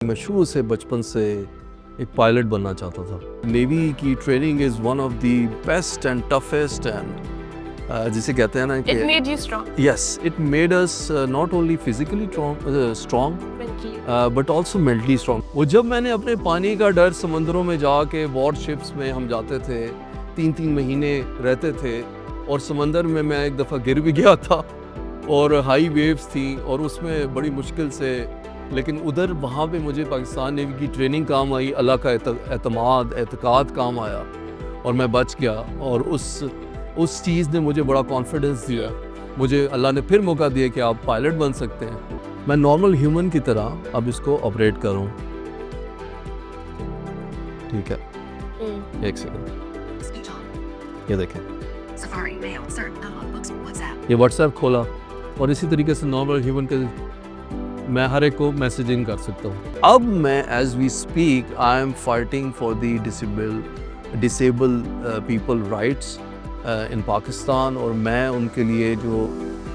मैं शुरू से बचपन से एक पायलट बनना चाहता था। नेवी की training is one of the best and toughest and जिसे कहते हैं ना कि It made you strong. yes, it made us not only physically strong Mentally. But also mentally strong. वो जब मैंने अपने पानी का डर समंदरों में जाके वॉरशिप्स में हम जाते थे, 3-3 महीने रहते थे और समंदर में मैं एक दफ़ा गिर भी गया था और हाई वेव्स थी और उसमें बड़ी मुश्किल से, लेकिन उधर वहाँ पे मुझे पाकिस्तान नेवी की ट्रेनिंग काम आई, अल्लाह का एतकाद काम आया और मैं बच गया। और उस चीज़ ने मुझे बड़ा कॉन्फिडेंस दिया। मुझे अल्लाह ने फिर मौका दिया कि आप पायलट बन सकते हैं। मैं नॉर्मल ह्यूमन की तरह अब इसको ऑपरेट करूँ। ठीक है, एक सेकंड, ये देखें, Safari, mail, search, download books, WhatsApp. ये व्हाट्सएप खोला और इसी तरीके से नॉर्मल ह्यूमन के मैं हर एक को मैसेजिंग कर सकता हूँ। अब मैं as we speak I am fighting for the disable people rights in Pakistan और मैं उनके लिए जो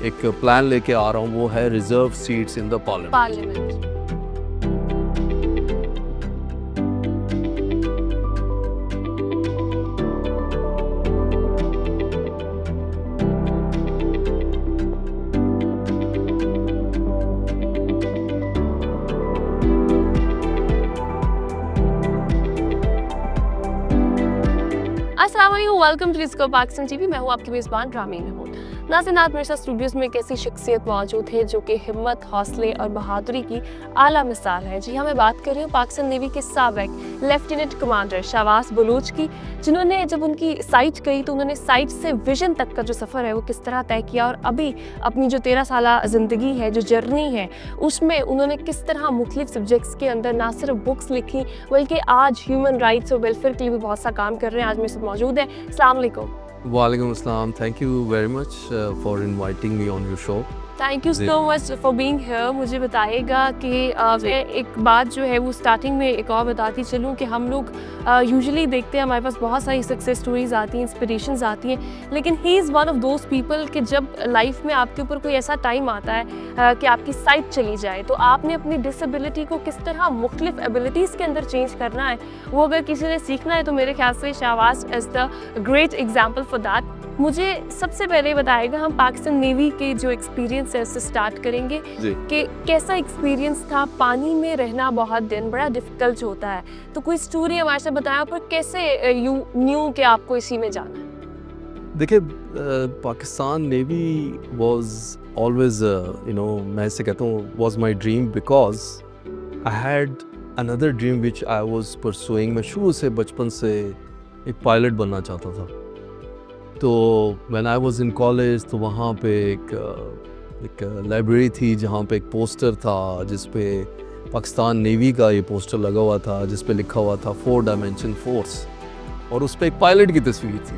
एक प्लान लेके आ रहा हूँ वो है reserve seats in the parliament. Parliament. अस्सलामुअलैकुम, welcome to Discover Pakistan TV. मैं हूँ आपकी मेज़बान रामी महमूद। नाज़रीन, आज मेरे साथ स्टूडियोज़ में एक ऐसी शख्सियत मौजूद है जो कि हिम्मत, हौसले और बहादुरी की आला मिसाल है। जी हाँ, मैं बात कर रही हूँ पाकिस्तान नेवी के साबिक लेफ्टिनेंट कमांडर शाहबाज बलूच की, जिन्होंने जब उनकी साइट गई तो उन्होंने साइट से विजन तक का जो सफ़र है वो किस तरह तय किया और अभी अपनी जो 13 साल ज़िंदगी है, जो जर्नी है, उसमें उन्होंने किस तरह मुख्तलिफ सब्जेक्ट्स के अंदर ना सिर्फ बुक्स लिखी बल्कि आज ह्यूमन राइट्स और वेलफेयर के लिए भी बहुत सा काम कर रहे हैं। आज मेरे साथ मौजूद है। अस्सलाम वालेकुम। वालेकुम अस्सलाम, thank you very much for inviting me on your show. Thank you so much for being here. मुझे बताइएगा कि मैं एक बात जो है वो स्टार्टिंग में एक और बताती चलूँ कि हम लोग यूजुअली देखते हैं, हमारे पास बहुत सारी सक्सेस स्टोरीज आती हैं, इंस्पिरेशंस आती हैं, लेकिन he is one of those people कि जब लाइफ में आपके ऊपर कोई ऐसा टाइम आता है कि आपकी साइट चली जाए तो आपने अपनी डिसेबिलिटी को किस तरह मुख्तलिफ एबिलिटीज़ के अंदर चेंज करना है, वो अगर किसी ने सीखना है तो मेरे ख्याल से Shahbaz is the great example for that. मुझे सबसे पहले बताएगा, हम पाकिस्तान नेवी के जो एक्सपीरियंस है उससे स्टार्ट करेंगे कि कैसा एक्सपीरियंस था। पानी में रहना बहुत दिन बड़ा डिफिकल्ट होता है, तो कोई स्टोरी हमारे साथ बताया, पर कैसे यू न्यू कि आपको इसी में जाना है? देखिए, पाकिस्तान नेवी वाज ऑलवेज मैं इसे कहता हूँ was my dream because I had another dream which I was pursuing. मैं शुरू से बचपन से एक पायलट बनना चाहता था। तो when I was in college तो वहाँ पे एक लाइब्रेरी थी जहाँ पे एक पोस्टर था जिस पे पाकिस्तान नेवी का ये पोस्टर लगा हुआ था, जिस पे लिखा हुआ था 4 डायमेंशन फोर्स, और उस पे एक पायलट की तस्वीर थी।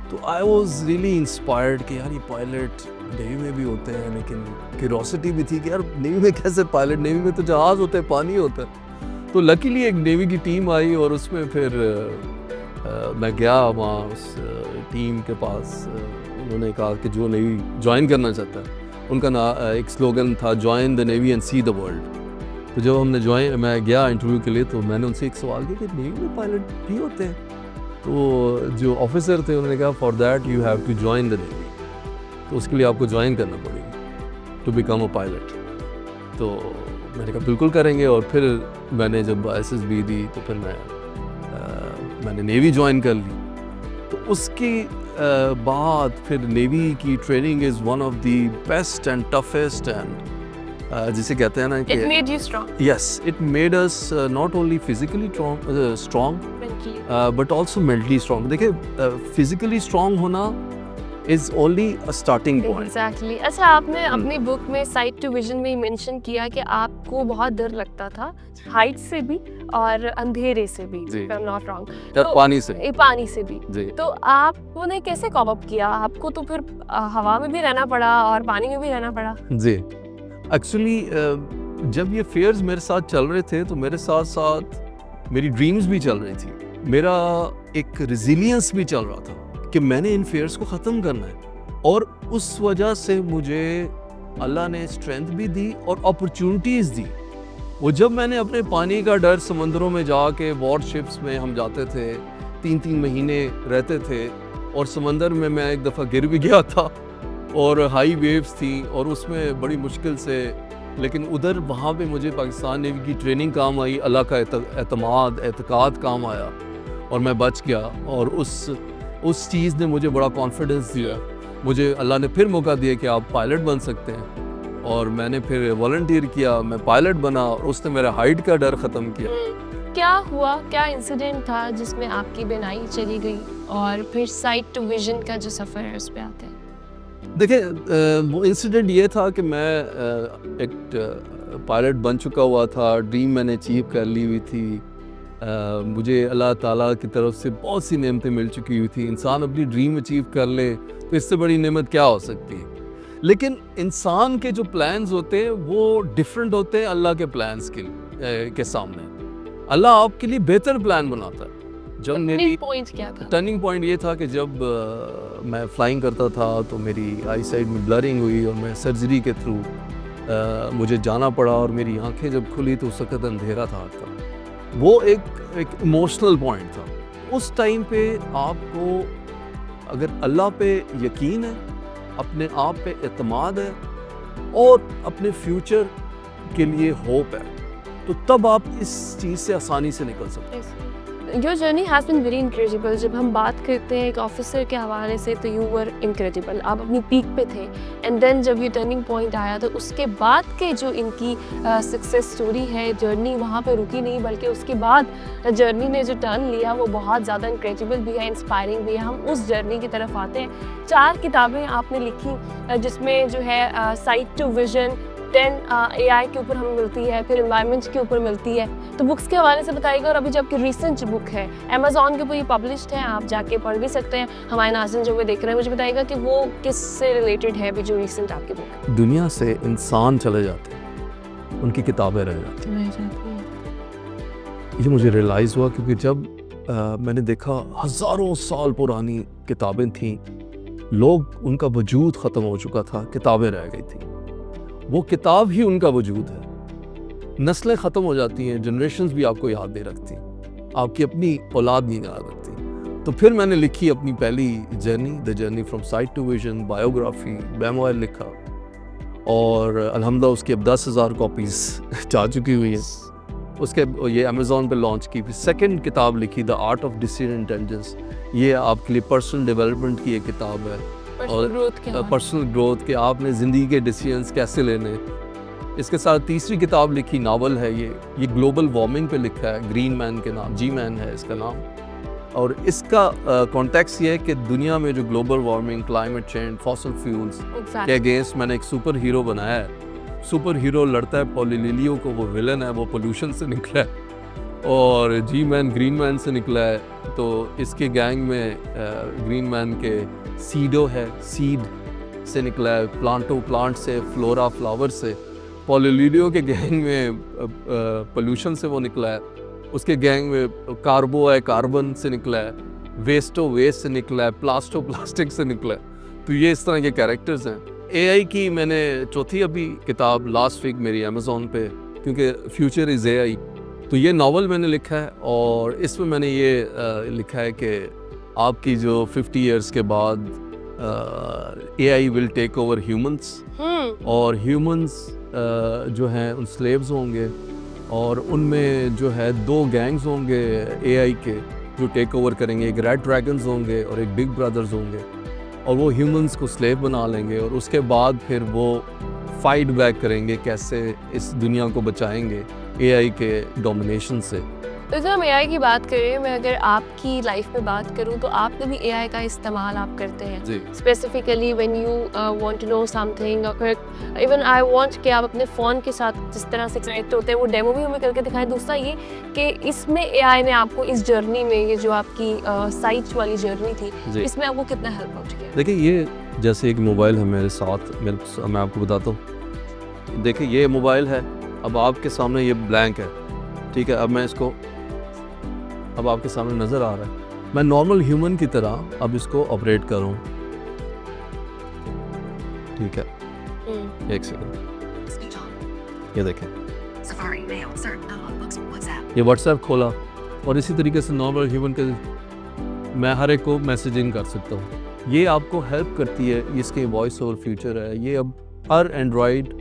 तो आई वाज रियली इंस्पायर्ड कि यार ये पायलट नेवी में भी होते हैं, लेकिन क्यूरोसिटी भी थी कि यार नेवी में कैसे पायलट, नेवी में तो जहाज़ होते हैं, पानी होता है। तो लकीली एक नेवी की टीम आई और उसमें फिर मैं गया वहाँ उस टीम के पास। उन्होंने कहा कि जो नेवी ज्वाइन करना चाहता है, उनका एक स्लोगन था join the navy and see the world. तो जब हमने मैं गया इंटरव्यू के लिए तो मैंने उनसे एक सवाल किया कि नेवी में पायलट भी होते हैं? तो जो ऑफिसर थे उन्होंने कहा for that you have to join the navy, तो उसके लिए आपको ज्वाइन करना पड़ेगा टू बिकम अ पायलट। तो मैंने कहा बिल्कुल करेंगे, और फिर मैंने जब SSB दी तो फिर मैंने नेवी ज्वाइन कर ली। तो उसके बाद फिर नेवी की training is one of the best and toughest and जिसे कहते हैं ना कि It made you strong. yes, it made us not only physically strong Mentally. But also mentally strong. देखिए, फिजिकली स्ट्रॉन्ग होना is only a starting point. Exactly. अच्छा, आपने अपनी बुक में साइट टू विजन में मेंशन किया कि आपको बहुत डर लगता था हाइट से भी और अंधेरे से भी, जी। if I'm not wrong. पानी से पानी से भी। जी। तो आपने कैसे कॉप अप किया? आपको तो फिर हवा में भी रहना पड़ा और पानी में भी रहना पड़ा। जी, एक्चुअली जब ये फेयर्स मेरे साथ चल रहे थे तो मेरे साथ साथ मेरी ड्रीम्स भी चल रही थी, मेरा एक रिजिलियंस भी चल रहा था कि मैंने इन फेयर्स को ख़त्म करना है। और उस वजह से मुझे अल्लाह ने स्ट्रेंथ भी दी और अपॉर्चुनिटीज़ दी। वो जब मैंने अपने पानी का डर, समंदरों में जाके वॉरशिप्स में हम जाते थे, 3-3 महीने रहते थे और समंदर में मैं एक दफ़ा गिर भी गया था और हाई वेव्स थी और उसमें बड़ी मुश्किल से, लेकिन उधर वहाँ पे मुझे पाकिस्तान नेवी की ट्रेनिंग काम आई, अल्लाह का एतकाद काम आया और मैं बच गया। और उस चीज़ ने मुझे बड़ा कॉन्फिडेंस दिया। मुझे अल्लाह ने फिर मौका दिया कि आप पायलट बन सकते हैं और मैंने फिर वॉलंटियर किया, मैं पायलट बना और उसने मेरा हाइट का डर ख़त्म किया। क्या हुआ, क्या इंसिडेंट था जिसमें आपकी बिनाई चली गई और फिर साइट टू विजन का जो सफ़र है उस पे आते हैं? देखिए वो इंसिडेंट ये था कि मैं एक पायलट बन चुका हुआ था, ड्रीम मैंने अचीव कर ली हुई थी। मुझे अल्लाह ताला की तरफ से बहुत सी नेमतें मिल चुकी हुई थी। इंसान अपनी ड्रीम अचीव कर ले तो इससे बड़ी नेमत क्या हो सकती है। लेकिन इंसान के जो प्लान्स होते हैं वो डिफरेंट होते हैं अल्लाह के प्लान्स के सामने। अल्लाह आपके लिए बेहतर प्लान बनाता है। जब मेरी पॉइंट क्या था? टर्निंग पॉइंट ये था कि जब मैं फ्लाइंग करता था तो मेरी आई साइड में ब्लरिंग हुई और मैं सर्जरी के थ्रू मुझे जाना पड़ा और मेरी आंखें जब खुली तो उस वक्त अंधेरा था। वो एक इमोशनल पॉइंट था। उस टाइम पे आपको अगर अल्लाह पे यकीन है, अपने आप पे एतमाद है और अपने फ्यूचर के लिए होप है, तो तब आप इस चीज़ से आसानी से निकल सकते हैं। Your journey has been very incredible. जब हम बात करते हैं एक ऑफिसर के हवाले से तो यू वर इनक्रेडिबल, आप अपनी पीक पे थे। एंड देन जब ये टर्निंग पॉइंट आया तो उसके बाद के जो इनकी सक्सेस स्टोरी है, जर्नी वहाँ पे रुकी नहीं बल्कि उसके बाद जर्नी ने जो टर्न लिया वो बहुत ज़्यादा इनक्रेडिबल भी है, इंस्पायरिंग भी है। हम उस जर्नी की तरफ आते हैं। 4 किताबें आपने लिखी जिसमें जो है साइट टू विजन, 10 AI के ऊपर हमें मिलती है, फिर एनवायरनमेंट के ऊपर मिलती है। तो बुक्स के हवाले से बताइएगा। और अभी जब कि रिसेंट बुक है अमेज़ॉन के ऊपर ये पब्लिश्ड है, आप जाके पढ़ भी सकते हैं। हमारे नाज़रीन जो वो देख रहे हैं मुझे बताइएगा कि वो किससे रिलेटेड है अभी जो रिसेंट आपकी बुक? दुनिया से इंसान चले जाते हैं, उनकी किताबें रह जाती हैं। ये मुझे रियलाइज़ हुआ क्योंकि जब मैंने देखा हज़ारों साल पुरानी किताबें थीं, लोग उनका वजूद ख़त्म हो चुका था, किताबें रह गई थी। वो किताब ही उनका वजूद है। नस्लें ख़त्म हो जाती हैं, जनरेशन्स भी आपको याद नहीं रखती, आपकी अपनी औलाद नहीं याद रखती। तो फिर मैंने लिखी अपनी पहली journey, the journey from sight to vision, biography, memoir लिखा और अल्हम्दुलिल्लाह उसकी अब 10,000 कॉपीज़ जा चुकी हुई हैं। उसके ये अमेज़ॉन पे लॉन्च की। फिर सेकंड किताब लिखी the art of decision intelligence. ये आपके लिए पर्सनल डेवलपमेंट की एक किताब है और पर्सनल ग्रोथ के आपने ज़िंदगी के डिसीजंस कैसे लेने। इसके साथ तीसरी किताब लिखी, नावल है ये ग्लोबल वार्मिंग पे लिखा है, ग्रीन मैन के नाम, जी मैन है इसका नाम। और इसका कॉन्टेक्स्ट ये है कि दुनिया में जो global warming, climate change, fossil fuels के अगेंस्ट मैंने एक सुपर हीरो बनाया है। सुपर हीरो लड़ता है पोलिलियो को, वो विलन है, वो पोल्यूशन से निकला है। और जी मैन ग्रीन मैन से निकला है। तो इसके गैंग में ग्रीन मैन के सीडो है, सीड से निकला है, प्लांट से, फ्लोरा फ्लावर से। पोलिलियो के गैंग में पोल्यूशन से वो निकला है। उसके गैंग में कार्बो है, कार्बन से निकला है, वेस्ट से निकला है, प्लास्टिक से निकला है। तो ये इस तरह के कैरेक्टर्स हैं। AI की मैंने चौथी अभी किताब लास्ट वीक मेरी अमेज़ॉन पे, क्योंकि फ्यूचर इज़ AI। तो ये नावल मैंने लिखा है और इसमें मैंने ये लिखा है कि आपकी जो 50 इयर्स के बाद AI will take over humans और ह्यूमंस जो हैं उन स्लेव्स होंगे और उनमें जो है 2 गैंग्स होंगे AI के जो टेक ओवर करेंगे। एक रेड ड्रैगन्स होंगे और एक बिग ब्रदर्स होंगे और वो ह्यूमंस को स्लेव बना लेंगे और उसके बाद फिर वो फाइट बैक करेंगे, कैसे इस दुनिया को बचाएंगे AI के डोमिनेशन से। तो जब हम AI की बात करें, मैं अगर आपकी लाइफ में बात करूं तो आपने भी AI का इस्तेमाल आप करते हैं जी। Specifically when you want to know something, even I want कि आप अपने फ़ोन के साथ जिस तरह से कनेक्ट होते हैं वो डेमो भी हमें करके दिखाएं। दूसरा ये कि इसमें AI ने आपको इस जर्नी में, ये जो आपकी साइट वाली जर्नी थी, इसमें आपको कितना हेल्प हो चुकी है? देखिए ये जैसे एक मोबाइल है मेरे साथ, मैं आपको बताता हूँ। देखिए ये मोबाइल है, अब आपके सामने ये ब्लैंक है, ठीक है। अब मैं इसको, अब आपके सामने नज़र आ रहा है, मैं नॉर्मल ह्यूमन की तरह अब इसको ऑपरेट करूँ, ठीक है। एक सेकंड, Speech on. ये देखें, Safari mail. Sir, books, WhatsApp. ये व्हाट्सएप खोला और इसी तरीके से नॉर्मल ह्यूमन के मैं हर एक को मैसेजिंग कर सकता हूँ। ये आपको हेल्प करती है, इसके वॉइस ओवर फीचर है। ये अब हर एंड्रॉयड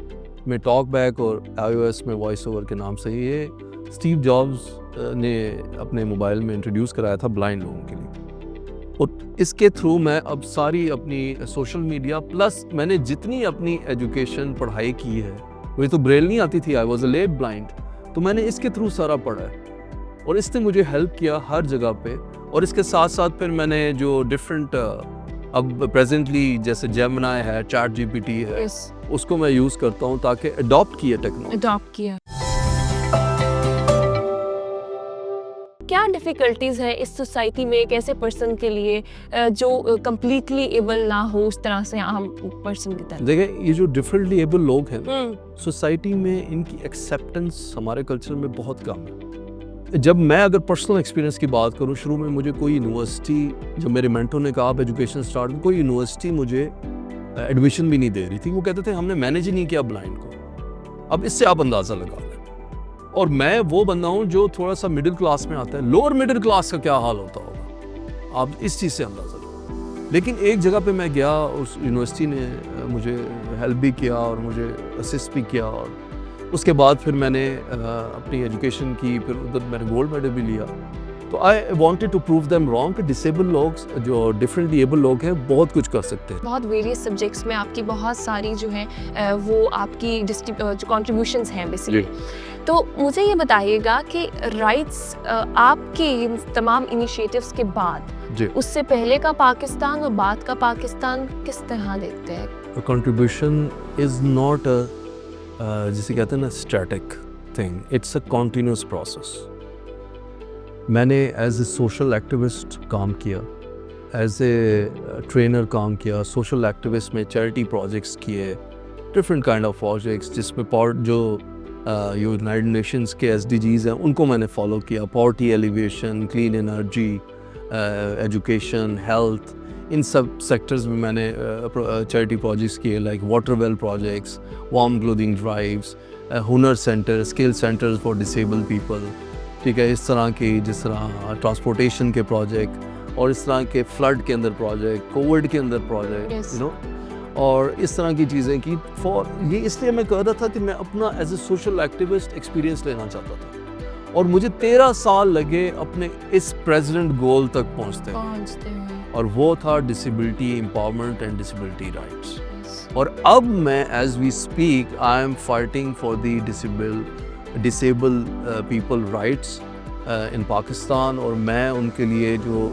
में टॉकबैक और iOS में वॉइस ओवर के नाम से ये स्टीव जॉब्स ने अपने मोबाइल में इंट्रोड्यूस कराया था ब्लाइंड लोगों के लिए। और इसके थ्रू मैं अब सारी अपनी सोशल मीडिया प्लस मैंने जितनी अपनी एजुकेशन पढ़ाई की है, मुझे तो ब्रेल नहीं आती थी, I was a late blind, तो मैंने इसके थ्रू सारा पढ़ा है और इसने मुझे हेल्प किया हर जगह पे। और इसके साथ साथ फिर मैंने जो डिफरेंट अब प्रेजेंटली जैसे जेमिनी है, चैट जीपीटी है, उसको मैं यूज़ करता हूँ ताकि अडॉप्ट किया टेक्नोलॉजी। अडॉप्ट किया। क्या डिफ़िकल्टीज़ है इस सोसाइटी में एक ऐसे पर्सन के लिए जो कम्प्लीटली एबल ना हो उस तरह से आम पर्सन की तरह? देखिए, ये जो डिफरेंटली एबल लोग हैं सोसाइटी में, इनकी एक्सेप्टेंस हमारे कल्चर में बहुत कम है। जब मैं अगर पर्सनल एक्सपीरियंस की बात करूं, शुरू में मुझे कोई यूनिवर्सिटी, जब मेरे मेंटर ने कहा आप एजुकेशन स्टार्ट, कोई यूनिवर्सिटी मुझे एडमिशन भी नहीं दे रही थी। वो कहते थे हमने मैनेज ही नहीं किया ब्लाइंड को। अब इससे आप अंदाज़ा लगा लें। और मैं वो बंदा हूँ जो थोड़ा सा मिडिल क्लास में आता है, लोअर मिडिल क्लास का क्या हाल होता होगा, आप इस चीज़ से अंदाज़ा लगाओ। लेकिन एक जगह पे मैं गया, उस यूनिवर्सिटी ने मुझे हेल्प भी किया और मुझे असिस्ट भी किया, और उसके बाद फिर मैंने अपनी एजुकेशन की, फिर उधर मैंने गोल्ड मेडल भी लिया। तो I wanted to prove them wrong कि डिसेबल लोग, जो डिफरेंटली एबल लोग हैं, बहुत कुछ कर सकते हैं। बहुत वेरियस सब्जेक्ट्स में आपकी बहुत सारी जो है वो आपकी जो कॉन्ट्रीब्यूशंस हैं बेसिकली। तो मुझे ये बताइएगा कि राइट्स आपके तमाम इनिशिएटिव्स के बाद जी, उससे पहले का पाकिस्तान और बाद का पाकिस्तान किस तरह देखते हैं? कंट्रीब्यूशन इज़ नॉट जिसे कहते हैं ना static thing, it's a continuous process. मैंने एज ए सोशल एक्टिविस्ट काम किया, एज ए ट्रेनर काम किया, सोशल एक्टिविस्ट में चैरिटी प्रोजेक्ट्स किए, डिफरेंट काइंड ऑफ प्रोजेक्ट्स जिसमें जो यूनाइटेड नेशंस के SDGs हैं उनको मैंने फॉलो किया। Poverty alleviation, clean energy, education, health, इन सब सेक्टर्स में मैंने चैरिटी प्रोजेक्ट्स किए, like water well projects, warm clothing drives, हुनर center, skill centers for disable people, ठीक है, इस तरह की, जिस तरह ट्रांसपोर्टेशन के प्रोजेक्ट और इस तरह के फ्लड के अंदर प्रोजेक्ट, कोविड के अंदर प्रोजेक्ट, Yes. यू नो, और इस तरह की चीज़ें की। फॉर ये इसलिए मैं कह रहा था कि मैं अपना as a social activist experience लेना चाहता था, और मुझे 13 साल लगे अपने इस प्रेसिडेंट गोल तक पहुंचते हुए, और वो था disability empowerment and disability rights. और अब मैं as we speak I am fighting for the disable people rights in Pakistan, और मैं उनके लिए जो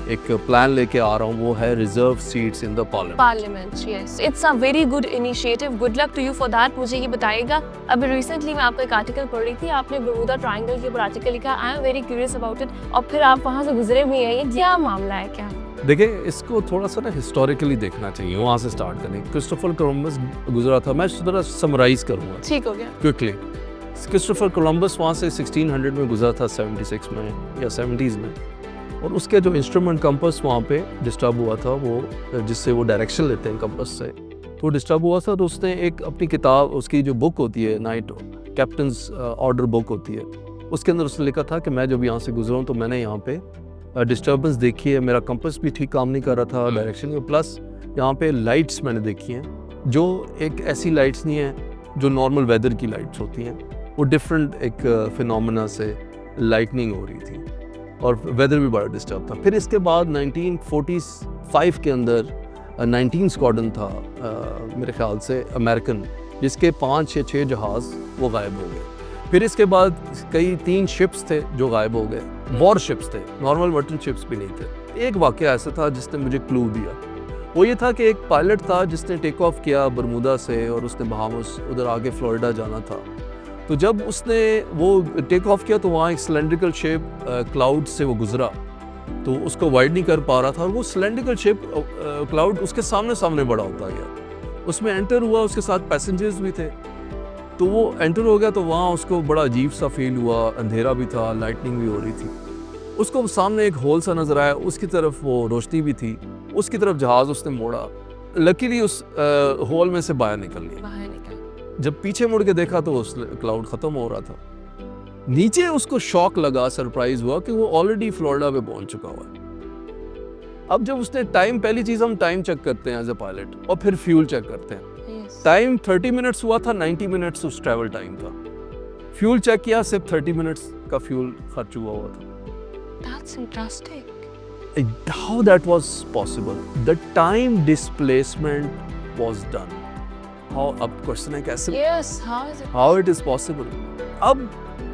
एक प्लान लेके आ रहा हूँ वो है reserve seats in the parliament. Yes, it's a very good initiative, good luck to you for that. मुझे ये बताइएगा, अभी रिसेंटली मैं आपका एक आर्टिकल पढ़ रही थी, आपने बर्मुदा ट्रायंगल के ऊपर आर्टिकल लिखा, I am very curious about it, और फिर आप वहाँ से गुजरे भी हैं, ये क्या मामला है? क्या देखिए, इसको थोड़ा सा ना हिस्टोरिकली देखना चाहिए, वहाँ से स्टार्ट करें। क्रिस्टोफर कोलंबस गुजरा था, मैं थोड़ा समराइज करूँगा ठीक हो गया क्विकली। क्रिस्टोफर कोलंबस वहाँ से 1600 में गुजरा था, 76 में या 70s में, और उसके जो इंस्ट्रूमेंट कंपास वहाँ पे डिस्टर्ब हुआ था, वो जिससे वो डायरेक्शन लेते हैं कंपास से, तो डिस्टर्ब हुआ था। तो उसने एक अपनी किताब, उसकी जो बुक होती है, नाइट कैप्टन्स ऑर्डर बुक होती है, उसके अंदर उसने लिखा था कि मैं जब यहाँ से गुजरा हूँ तो मैंने यहाँ पे डिस्टर्बेंस देखी है, मेरा कंपास भी ठीक काम नहीं कर रहा था डायरेक्शन में, प्लस यहाँ पे लाइट्स मैंने देखी हैं जो एक ऐसी लाइट्स नहीं है जो नॉर्मल वेदर की लाइट्स होती हैं, वो डिफरेंट एक फिनोमेना से लाइटनिंग हो रही थी, और वेदर भी बड़ा डिस्टर्ब था। फिर इसके बाद 1945 के अंदर 19 स्क्वाड्रन था मेरे ख्याल से अमेरिकन, जिसके 5 या 6 जहाज़ वो गायब हो गए। फिर इसके बाद कई 3 शिप्स थे जो गायब हो गए, वॉर शिप्स थे, नॉर्मल मर्चेंट शिप्स भी नहीं थे। एक वाक़या ऐसा था जिसने मुझे क्लू दिया, वो ये था कि एक पायलट था जिसने टेक ऑफ किया बरमूदा से, और उसने बहामस उधर आगे फ्लोरिडा जाना था। तो जब उसने वो टेक ऑफ किया तो वहाँ एक सिलेंड्रिकल शेप क्लाउड से वो गुजरा, तो उसको वाइड नहीं कर पा रहा था, और वो सिलेंड्रिकल शेप क्लाउड उसके सामने सामने बड़ा होता गया। उसमें एंटर हुआ, उसके साथ पैसेंजर्स भी थे, तो वो एंटर हो गया, तो वहाँ उसको बड़ा अजीब सा फील हुआ, अंधेरा भी था, लाइटनिंग भी हो रही थी। उसको सामने एक होल सा नज़र आया, उसकी तरफ वो रोशनी भी थी, उसकी तरफ जहाज़ उसने मोड़ा, लकीली उस होल में से बाहर निकल लिया। जब पीछे मुड़ के देखा तो उस क्लाउड ख़त्म हो रहा था। नीचे उसको शॉक लगा, सरप्राइज हुआ कि वो ऑलरेडी फ्लोरिडा पे पहुंच चुका हुआ है। अब जब उसने टाइम, पहली चीज हम टाइम चेक करते हैं एज ए पायलट और फिर फ्यूल चेक करते हैं। Yes. टाइम 30 मिनट्स हुआ था, 90 मिनट्स उस ट्रैवल टाइम था। फ्यूल चेक किया, सिर्फ 30 मिनट्स का फ्यूल खर्च हुआ था। That's interesting. How that was possible? The time displacement was done. How? अब क्वेश्चन है कैसे? Yes, how is it? How it is possible? अब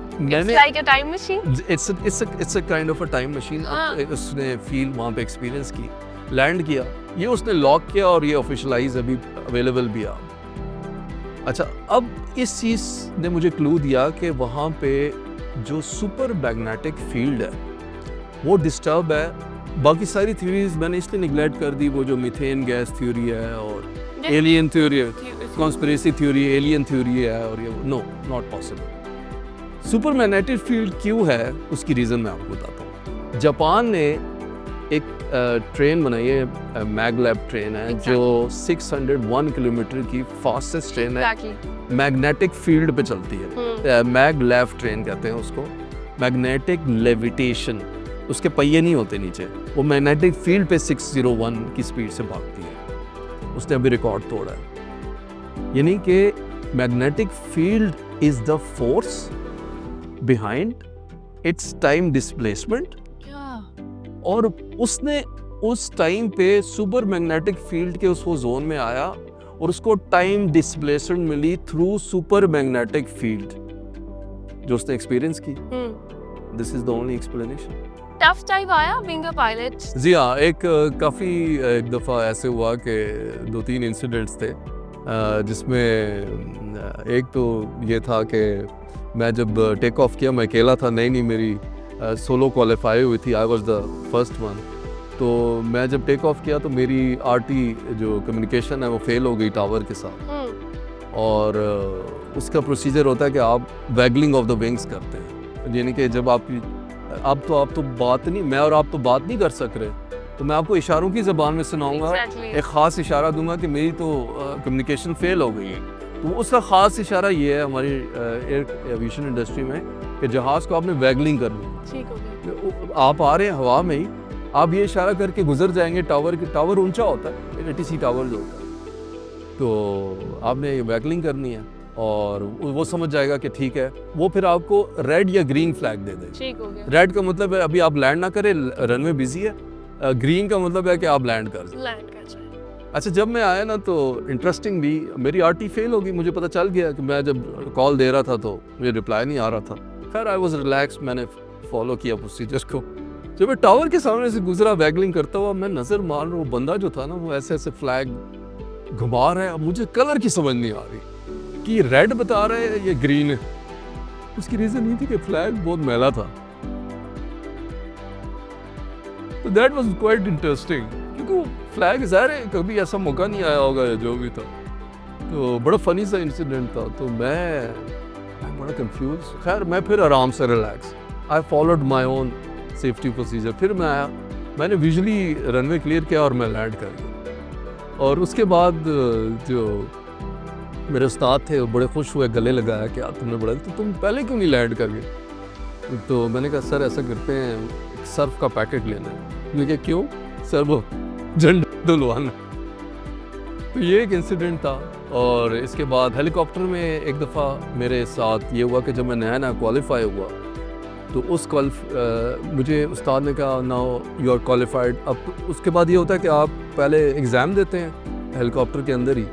It's मैंने like a time machine. it's a kind of a time machine. हाँ. अब उसने feel वहाँ पे एक्सपीरियंस की, लैंड किया, ये उसने लॉक किया और ये ऑफिशियलाइज अभी अवेलेबल भी आ। अच्छा, अब इस चीज़ ने मुझे क्लू दिया कि वहाँ पे जो सुपर मैग्नेटिक फील्ड है वो डिस्टर्ब है। बाकी सारी थ्योरीज मैंने इसलिए निगलेक्ट कर दी, वो जो मीथेन गैस थ्योरी है और एलियन थ्योरी है, कॉन्स्पिरेसी थ्योरी, एलियन थ्योरी है, और ये no, not possible. Super magnetic field क्यों है उसकी रीज़न मैं आपको बताता हूँ। जापान ने एक ट्रेन बनाई है, मैगलेब ट्रेन है, जो 601 किलोमीटर की फास्टेस्ट ट्रेन है, Exactly. मैग्नेटिक फील्ड पे चलती है। मैगलेब ट्रेन कहते हैं उसको, मैग्नेटिक लेविटेशन। उसके पहिए नहीं होते नीचे, वो मैग्नेटिक फील्ड पे 601 की स्पीड से भागती है। उसने अभी रिकॉर्ड तोड़ा है। यानी कि magnetic field is the force behind it's time displacement. Yeah. और उसने उस टाइम पे सुपर मैग्नेटिक फील्ड के उस वो जोन में आया और उसको टाइम डिस्प्लेसमेंट मिली थ्रू सुपर मैग्नेटिक फील्ड जो उसने एक्सपीरियंस की। This is the only explanation. Tough time आया being a pilot. जी हाँ, काफ़ी एक दफ़ा ऐसे हुआ कि 2-3 इंसिडेंट्स थे, जिसमें एक तो ये था कि मैं जब टेक ऑफ किया, मैं अकेला था, नई मेरी सोलो क्वालिफाई हुई थी, I was the first one. तो मैं जब टेक ऑफ किया तो मेरी आरटी जो कम्युनिकेशन है वो फेल हो गई टावर के साथ। और उसका प्रोसीजर होता है कि आप वैगलिंग ऑफ द विंग्स करते हैं, यानी कि जब आप तो बात नहीं, मैं और आप तो बात नहीं कर सक रहे, तो मैं आपको इशारों की ज़बान में सुनाऊंगा। Exactly. एक ख़ास इशारा दूंगा कि मेरी तो कम्युनिकेशन फेल हो गई है। तो उसका ख़ास इशारा ये है हमारी एयर एविएशन इंडस्ट्री में कि जहाज़ को आपने वैगलिंग करनी है। ठीक हो गया। आप आ रहे हैं हवा में ही, आप ये इशारा करके गुजर जाएंगे टावर ऊंचा होता है, एटीसी टावर जो होता है, तो आपने ये वैगलिंग करनी है और वो समझ जाएगा कि ठीक है। वो फिर आपको रेड या ग्रीन फ्लैग दे दे। ठीक हो गया। रेड का मतलब है अभी आप लैंड ना करें, रनवे बिजी है। ग्रीन का मतलब है कि आप लैंड कर जाए। लैंड कर जाए। अच्छा, जब मैं आया ना तो इंटरेस्टिंग भी, मेरी आरटी फेल होगी, मुझे पता चल गया कि मैं जब कॉल दे रहा था तो मुझे रिप्लाई नहीं आ रहा था। खैर आई वाज रिलैक्स, मैंने फॉलो किया प्रोसीजर को। जब मैं टावर के सामने से गुजरा वैगलिंग करता हुआ, मैं नज़र मार रहा हूँ, वो बंदा जो था ना वो ऐसे ऐसे फ्लैग घुमा रहा है। अब मुझे कलर की समझ नहीं आ रही कि ये रेड बता रहा है ये ग्रीन है। उसकी रीज़न ये थी कि फ्लैग बहुत मैला था। तो दैट वाज क्वाइट इंटरेस्टिंग, क्योंकि वो फ्लैग ज़ाहिर है कभी ऐसा मौका नहीं आया होगा जो भी था। तो बड़ा फनी सा इंसिडेंट था। तो मैं बड़ा कंफ्यूज। खैर मैं फिर आराम से relax, I followed my own safety procedure. फिर मैं आया, मैंने विजुअली रनवे क्लियर किया और मैं लैंड कर गया। और उसके बाद जो मेरे उस्ताद थे वो बड़े खुश हुए, गले लगाया कि यार तुमने बड़ा, तो तुम पहले क्यों नहीं लैंड कर गए? तो मैंने कहा सर ऐसा करते हैं, सर्फ का पैकेट लेना है। मैंने कहा क्यों सर? वो झंडा धुलवाना। तो ये एक इंसिडेंट था। और इसके बाद हेलीकॉप्टर में एक दफ़ा मेरे साथ ये हुआ कि जब मैं नया क्वालिफाई हुआ तो मुझे उस्ताद ने कहा नाउ यू आर क्वालिफाइड। अब उसके बाद ये होता है कि आप पहले एग्ज़ाम देते हैं हेलीकॉप्टर के अंदर ही,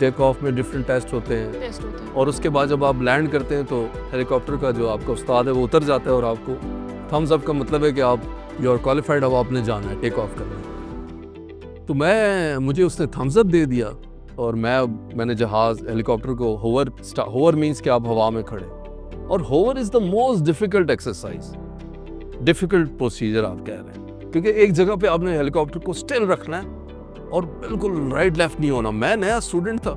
टेक ऑफ में डिफरेंट टेस्ट होते हैं, टेस्ट होते हैं। और उसके बाद जब आप लैंड करते हैं तो हेलीकॉप्टर का जो आपका उस्ताद है वो उतर जाता है और आपको थम्स अप का मतलब है कि आप यू आर क्वालिफाइड, अब आपने जाना है, टेक ऑफ करना है। तो मुझे उसने थम्स अप दे दिया और मैंने जहाज़ हेलीकॉप्टर को होवर मीन्स कि आप हवा में खड़े, और hover is the most difficult exercise, difficult procedure आप कह रहे हैं, क्योंकि एक जगह पे आपने हेलीकॉप्टर को स्टिल रखना है और बिल्कुल राइट लेफ्ट नहीं होना। मैं नया स्टूडेंट था,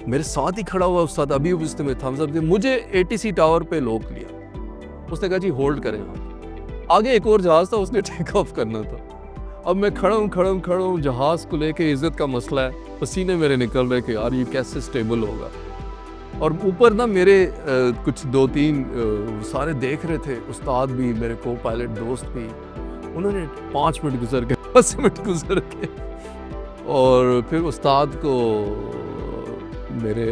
मेरे साथ ही खड़ा हुआ उस्ताद, अभी उसने में थम्स अप दिया, मुझे एटीसी टावर पे लोक लिया। उसने कहा जी होल्ड करें आप। आगे एक और जहाज़ था, उसने टेक ऑफ करना था। अब मैं खड़ा हूँ जहाज़ को लेके, इज़्ज़त का मसला है, पसीने मेरे निकल रहे कि यार ये कैसे स्टेबल होगा। और ऊपर ना मेरे कुछ 2-3 सारे देख रहे थे, उस्ताद भी, मेरे को पायलट दोस्त भी। उन्होंने 5 मिनट गुजर के 10 मिनट गुजर के और फिर उस्ताद को मेरे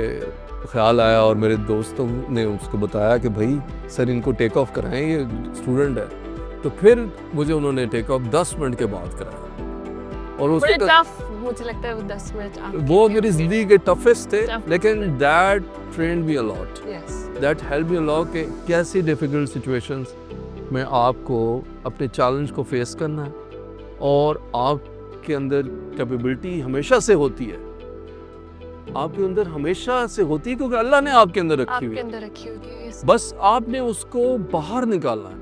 ख्याल आया और मेरे दोस्तों ने उसको बताया कि भाई सर इनको टेक ऑफ कराएं, ये स्टूडेंट है। तो फिर मुझे उन्होंने टेक ऑफ 10 मिनट के बाद कराया और बड़े उसके टफ मुझे लगता है वो 10 मिनट वो मेरी जिंदगी के टफेस्ट थे, Tough. लेकिन that trend me a lot, yes that help me a lot कि कैसी डिफिकल्ट सिचुएशंस में आपको अपने चैलेंज को फेस करना है और आपके अंदर कैपेबिलिटी हमेशा से होती है, आपके अंदर हमेशा से होती है क्योंकि अल्लाह ने आपके अंदर रखी हुई आपके है। अंदर रखी हुई है yes. बस आपने उसको बाहर निकालना है,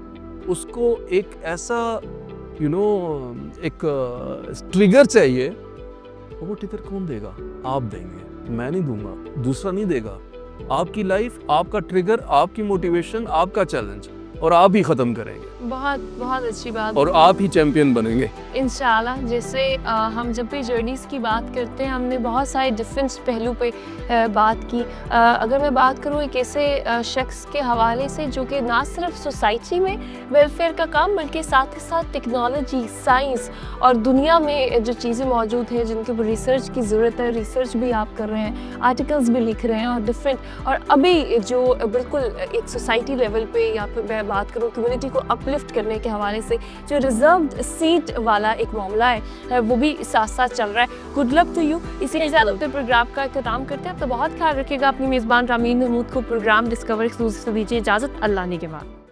उसको एक ऐसा एक ट्रिगर चाहिए। और वो ट्रिगर कौन देगा? आप देंगे, मैं नहीं दूंगा, दूसरा नहीं देगा। आपकी लाइफ, आपका ट्रिगर, आपकी मोटिवेशन, आपका चैलेंज, और आप ही ख़त्म करेंगे बहुत बहुत अच्छी बात और आप ही चैंपियन बनेंगे। इंशाल्लाह। जैसे हम जब भी जर्नीज़ की बात करते हैं, हमने बहुत सारे डिफरेंट पहलू पे बात की। अगर मैं बात करूँ एक ऐसे शख्स के हवाले से जो कि ना सिर्फ सोसाइटी में वेलफेयर का काम, बल्कि साथ ही साथ टेक्नोलॉजी, साइंस और दुनिया में जो चीज़ें मौजूद हैं जिनके ऊपर रिसर्च की ज़रूरत है, रिसर्च भी आप कर रहे हैं, आर्टिकल्स भी लिख रहे हैं और डिफरेंट, और अभी जो बिल्कुल एक सोसाइटी लेवल पे या फिर मैं बात करूँ कम्युनिटी को अपलिफ्ट करने के हवाले से जो रिजर्व्ड सीट वाला एक मामला है वो भी साथ साथ चल रहा है। Good luck to you. इसी के साथ अपने प्रोग्राम का इख्तिताम करते हैं। तो बहुत ख्याल रखिएगा अपनी मेज़बान रामीन महमूद को प्रोग्राम डिस्कवर एक्सक्लूसिव से दीजिए इजाज़त। अल्लाह ने के बाद।